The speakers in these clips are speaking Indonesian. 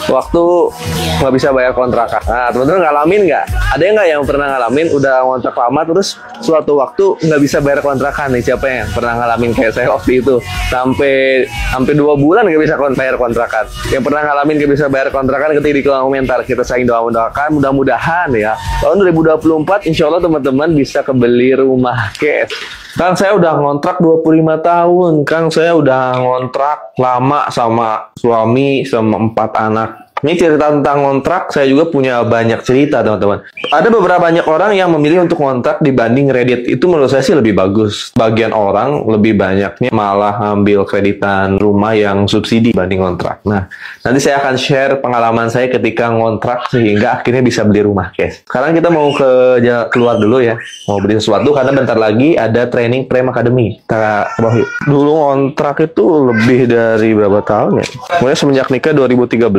waktu nggak bisa bayar kontrakan. Nah, teman-teman ngalamin nggak? Ada nggak yang pernah ngalamin udah ngontrak lama terus suatu waktu nggak bisa bayar kontrakan nih? Siapa yang pernah ngalamin kayak saya waktu itu? Sampai 2 bulan nggak bisa bayar kontrakan. Yang pernah ngalamin nggak bisa bayar kontrakan, ketik di kolom komentar. Kita saling doakan, mudah-mudahan ya tahun 2024 insya Allah teman-teman bisa kebeli rumah cash. Kang, saya udah ngontrak 25 tahun. Kang, saya udah ngontrak lama sama suami, sama 4 anak. Ini cerita tentang ngontrak, saya juga punya banyak cerita, teman-teman. Ada beberapa banyak orang yang memilih untuk ngontrak dibanding kredit. Itu menurut saya sih lebih bagus. Bagian orang lebih banyaknya malah ngambil kreditan rumah yang subsidi dibanding ngontrak. Nah, nanti saya akan share pengalaman saya ketika ngontrak sehingga akhirnya bisa beli rumah cash. Sekarang kita mau keluar dulu ya. Mau beli sesuatu karena bentar lagi ada training Prem Academy. Dulu ngontrak itu lebih dari berapa tahun ya? Mulai semenjak nikah 2013.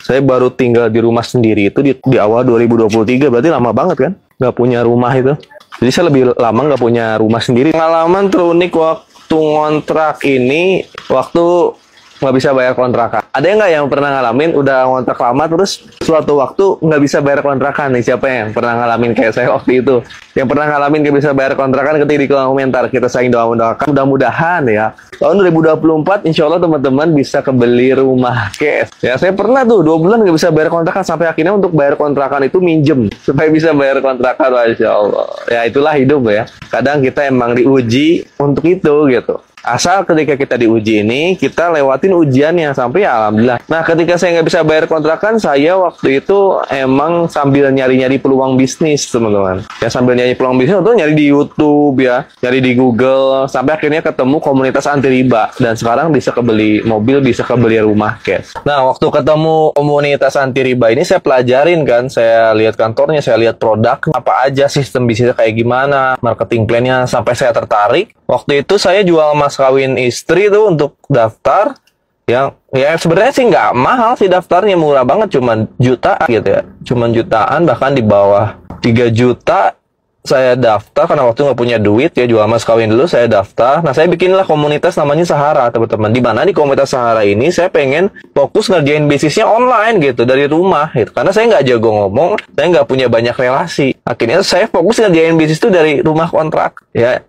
Saya baru tinggal di rumah sendiri itu di awal 2023, berarti lama banget kan? Nggak punya rumah itu. Jadi saya lebih lama nggak punya rumah sendiri. Pengalaman terunik waktu ngontrak ini, waktu nggak bisa bayar kontrakan. Ada nggak yang pernah ngalamin udah ngontrak lama terus suatu waktu nggak bisa bayar kontrakan nih? Siapa yang pernah ngalamin kayak saya waktu itu? Yang pernah ngalamin nggak bisa bayar kontrakan, ketik di kolom komentar. Kita saling doakan, mudah-mudahan ya tahun 2024 insya Allah teman-teman bisa kebeli rumah cash. Ya, saya pernah tuh 2 bulan nggak bisa bayar kontrakan, sampai akhirnya untuk bayar kontrakan itu minjem supaya bisa bayar kontrakan. Masya Allah. Ya, itulah hidup ya. Kadang kita emang diuji untuk itu gitu. Asal ketika kita diuji ini, kita lewatin ujiannya sampai ya alhamdulillah. Nah, ketika saya nggak bisa bayar kontrakan, saya waktu itu emang sambil nyari-nyari peluang bisnis, teman-teman. Ya, sambil nyari peluang bisnis, untuk nyari di YouTube ya, nyari di Google, sampai akhirnya ketemu komunitas anti riba. Dan sekarang bisa kebeli mobil, bisa kebeli rumah cash. Nah, waktu ketemu komunitas anti riba ini, saya pelajarin kan, saya lihat kantornya, saya lihat produk, apa aja sistem bisnisnya kayak gimana, marketing plan-nya, sampai saya tertarik. Waktu itu saya jual mas kawin istri tuh untuk daftar yang ya sebenarnya sih nggak mahal sih, daftarnya murah banget, cuman jutaan gitu ya, cuman jutaan, bahkan di bawah 3 juta saya daftar karena waktu nggak punya duit ya, jual mas kawin dulu saya daftar. Nah, saya bikinlah komunitas namanya Sahara, teman-teman. Di mana di komunitas Sahara ini saya pengen fokus ngerjain bisnisnya online gitu dari rumah gitu, karena saya nggak jago ngomong, saya nggak punya banyak relasi. Akhirnya saya fokus ngerjain bisnis itu dari rumah kontrak ya.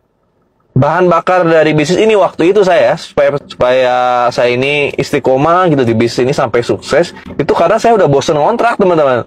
Bahan bakar dari bisnis ini waktu itu saya supaya saya ini istiqomah gitu di bisnis ini sampai sukses itu karena saya udah bosen ngontrak, teman-teman.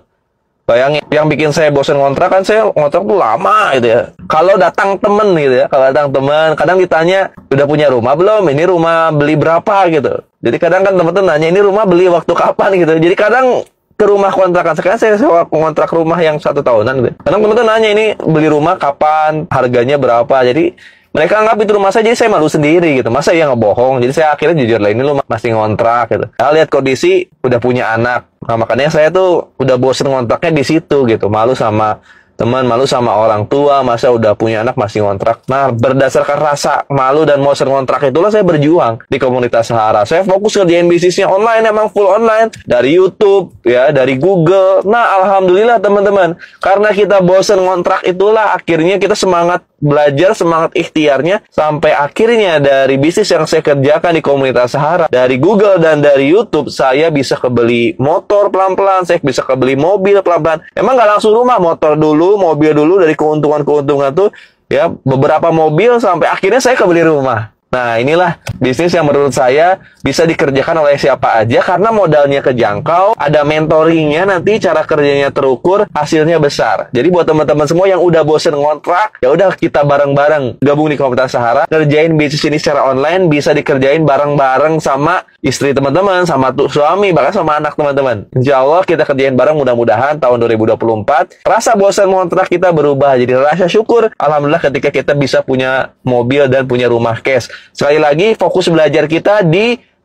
Bayangin, yang bikin saya bosen ngontrak kan, saya ngontrak tuh lama gitu ya. Kalau datang temen gitu ya, kalau datang temen kadang ditanya udah punya rumah belum, ini rumah beli berapa gitu. Jadi kadang kan teman-teman nanya ini rumah beli waktu kapan gitu. Jadi kadang ke rumah kontrakan, sekarang saya sewa kontrak rumah yang 1 tahunan gitu. Kadang teman-teman nanya ini beli rumah kapan, harganya berapa. Jadi mereka anggap itu rumah saya, jadi saya malu sendiri gitu. Masa iya ngebohong? Jadi saya akhirnya jujur lah, ini lu masih ngontrak gitu. Saya lihat kondisi udah punya anak. Nah, makanya saya tuh udah bosen ngontraknya di situ gitu. Malu sama teman, malu sama orang tua, masa udah punya anak masih ngontrak. Nah, berdasarkan rasa malu dan bosen ngontrak itulah saya berjuang di komunitas Sahara. Saya fokus ngerjain bisnisnya online, emang full online. Dari YouTube, ya, dari Google. Nah, alhamdulillah teman-teman. Karena kita bosen ngontrak itulah akhirnya kita semangat belajar, semangat ikhtiarnya, sampai akhirnya dari bisnis yang saya kerjakan di komunitas Sahara, dari Google dan dari YouTube, saya bisa kebeli motor pelan-pelan, saya bisa kebeli mobil pelan-pelan. Emang nggak langsung rumah, motor dulu, mobil dulu, dari keuntungan-keuntungan tuh ya beberapa mobil sampai akhirnya saya kebeli rumah. Nah, inilah bisnis yang menurut saya bisa dikerjakan oleh siapa aja karena modalnya kejangkau, ada mentoringnya, nanti cara kerjanya terukur, hasilnya besar. Jadi buat teman-teman semua yang udah bosen ngontrak, ya udah kita bareng-bareng gabung di komunitas Sahara, kerjain bisnis ini secara online, bisa dikerjain bareng-bareng sama istri teman-teman, sama suami, bahkan sama anak teman-teman. Insya Allah kita kerjain bareng, mudah-mudahan tahun 2024 rasa bosan ngontrak kita berubah jadi rasa syukur. Alhamdulillah ketika kita bisa punya mobil dan punya rumah cash. Sekali lagi fokus belajar kita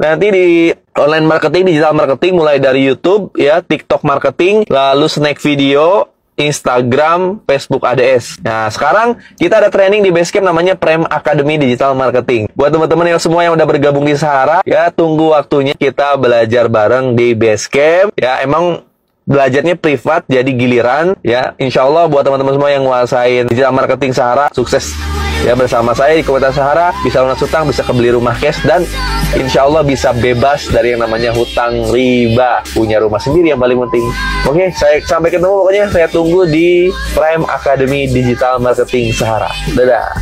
nanti di online marketing, digital marketing, mulai dari YouTube ya, TikTok marketing, lalu snack video, Instagram, Facebook ADS. Nah, sekarang kita ada training di Basecamp namanya Prem Academy Digital Marketing. Buat teman-teman yang semua yang udah bergabung di Sahara, ya tunggu waktunya kita belajar bareng di Basecamp. Ya, emang belajarnya privat, jadi giliran ya. Insya Allah buat teman-teman semua yang nguasain digital marketing Sahara, sukses. Ya, bersama saya di Komunitas Sahara bisa lunas hutang, bisa kebeli rumah cash, dan insya Allah bisa bebas dari yang namanya hutang riba. Punya rumah sendiri yang paling penting. Oke, saya sampai ketemu pokoknya. Saya tunggu di Prime Academy Digital Marketing Sahara. Dadah.